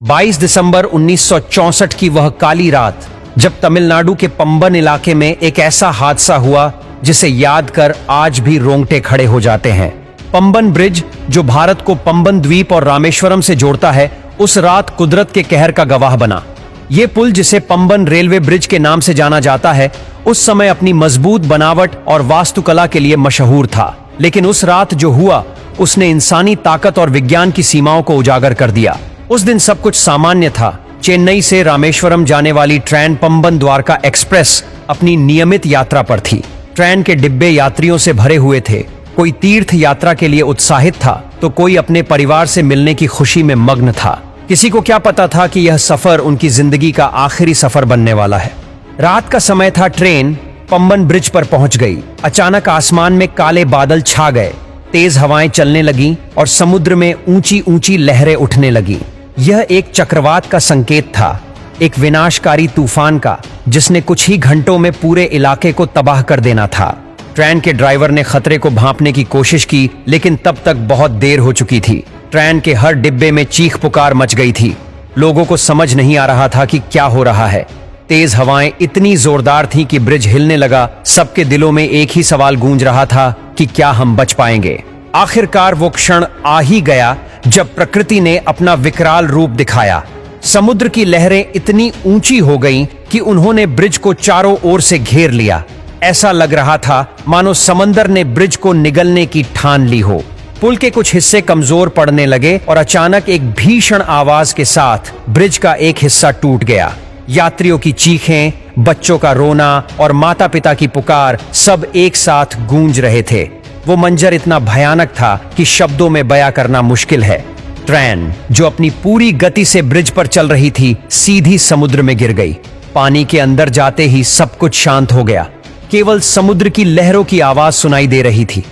22 दिसंबर 1964 की वह काली रात जब तमिलनाडु के पंबन इलाके में एक ऐसा हादसा हुआ जिसे याद कर आज भी रोंगटे खड़े हो जाते हैं। पंबन ब्रिज, जो भारत को पंबन द्वीप और रामेश्वरम से जोड़ता है, उस रात कुदरत के कहर का गवाह बना। ये पुल, जिसे पंबन रेलवे ब्रिज के नाम से जाना जाता है, उस समय अपनी मजबूत बनावट और वास्तुकला के लिए मशहूर था। लेकिन उस रात जो हुआ, उसने इंसानी ताकत और विज्ञान की सीमाओं को उजागर कर दिया। उस दिन सब कुछ सामान्य था। चेन्नई से रामेश्वरम जाने वाली ट्रेन पंबन द्वारका एक्सप्रेस अपनी नियमित यात्रा पर थी। ट्रेन के डिब्बे यात्रियों से भरे हुए थे। कोई तीर्थ यात्रा के लिए उत्साहित था तो कोई अपने परिवार से मिलने की खुशी में मग्न था। किसी को क्या पता था कि यह सफर उनकी जिंदगी का आखिरी सफर बनने वाला है। रात का समय था। ट्रेन पंबन ब्रिज पर पहुंच गई। अचानक आसमान में काले बादल छा गए, तेज हवाएं चलने लगीं और समुद्र में ऊंची ऊंची लहरें उठने लगीं। यह एक चक्रवात का संकेत था, एक विनाशकारी तूफान का, जिसने कुछ ही घंटों में पूरे इलाके को तबाह कर देना था। ट्रेन के ड्राइवर ने खतरे को भांपने की कोशिश की, लेकिन तब तक बहुत देर हो चुकी थी। ट्रेन के हर डिब्बे में चीख पुकार मच गई थी। लोगों को समझ नहीं आ रहा था कि क्या हो रहा है। तेज हवाएं इतनी जोरदार थीं कि ब्रिज हिलने लगा। सबके दिलों में एक ही सवाल गूंज रहा था कि क्या हम बच पाएंगे। आखिरकार वो क्षण आ ही गया जब प्रकृति ने अपना विकराल रूप दिखाया। समुद्र की लहरें इतनी ऊंची हो गईं कि उन्होंने ब्रिज को चारों ओर से घेर लिया। ऐसा लग रहा था मानो समंदर ने ब्रिज को निगलने की ठान ली हो। पुल के कुछ हिस्से कमजोर पड़ने लगे और अचानक एक भीषण आवाज के साथ ब्रिज का एक हिस्सा टूट गया। यात्रियों की चीखें, बच्चों का रोना और माता पिता की पुकार सब एक साथ गूंज रहे थे। वो मंजर इतना भयानक था कि शब्दों में बयां करना मुश्किल है। ट्रेन, जो अपनी पूरी गति से ब्रिज पर चल रही थी, सीधी समुद्र में गिर गई। पानी के अंदर जाते ही सब कुछ शांत हो गया। केवल समुद्र की लहरों की आवाज सुनाई दे रही थी।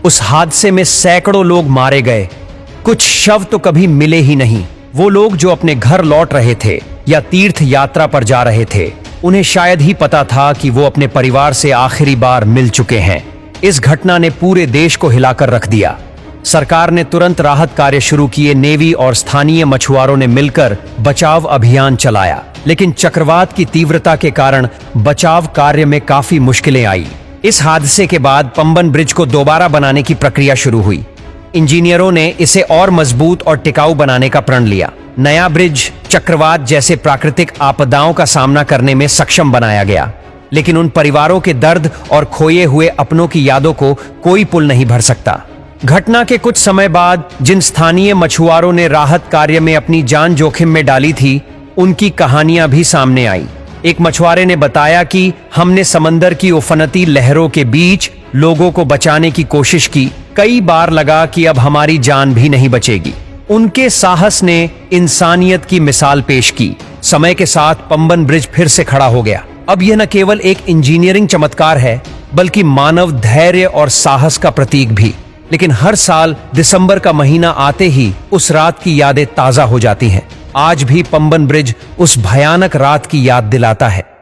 उस हादसे में सैकड़ों लोग मारे गए। कुछ शव तो कभी मिले ही नहीं। वो लोग जो अपने घर लौट रहे थे या तीर्थ यात्रा पर जा रहे थे, उन्हें शायद ही पता था कि वो अपने परिवार से आखिरी बार मिल चुके हैं। इस घटना ने पूरे देश को हिलाकर रख दिया। सरकार ने तुरंत राहत कार्य शुरू किए। नेवी और स्थानीय मछुआरों ने मिलकर बचाव अभियान चलाया, लेकिन चक्रवात की तीव्रता के कारण बचाव कार्य में काफी मुश्किलें आई। इस हादसे के बाद पंबन ब्रिज को दोबारा बनाने की प्रक्रिया शुरू हुई। इंजीनियरों ने इसे और मजबूत और टिकाऊ बनाने का प्रण लिया। नया ब्रिज चक्रवात जैसे प्राकृतिक आपदाओं का सामना करने में सक्षम बनाया गया। लेकिन उन परिवारों के दर्द और खोए हुए अपनों की यादों को कोई पुल नहीं भर सकता। घटना के कुछ समय बाद जिन स्थानीय मछुआरों ने राहत कार्य में अपनी जान जोखिम में डाली थी, उनकी कहानियां भी सामने आई। एक मछुआरे ने बताया कि हमने समंदर की उफनती लहरों के बीच लोगों को बचाने की कोशिश की। कई बार लगा कि अब हमारी जान भी नहीं बचेगी। उनके साहस ने इंसानियत की मिसाल पेश की। समय के साथ पंबन ब्रिज फिर से खड़ा हो गया। अब यह न केवल एक इंजीनियरिंग चमत्कार है, बल्कि मानव धैर्य और साहस का प्रतीक भी। लेकिन हर साल दिसंबर का महीना आते ही उस रात की यादें ताजा हो जाती हैं। आज भी पंबन ब्रिज उस भयानक रात की याद दिलाता है।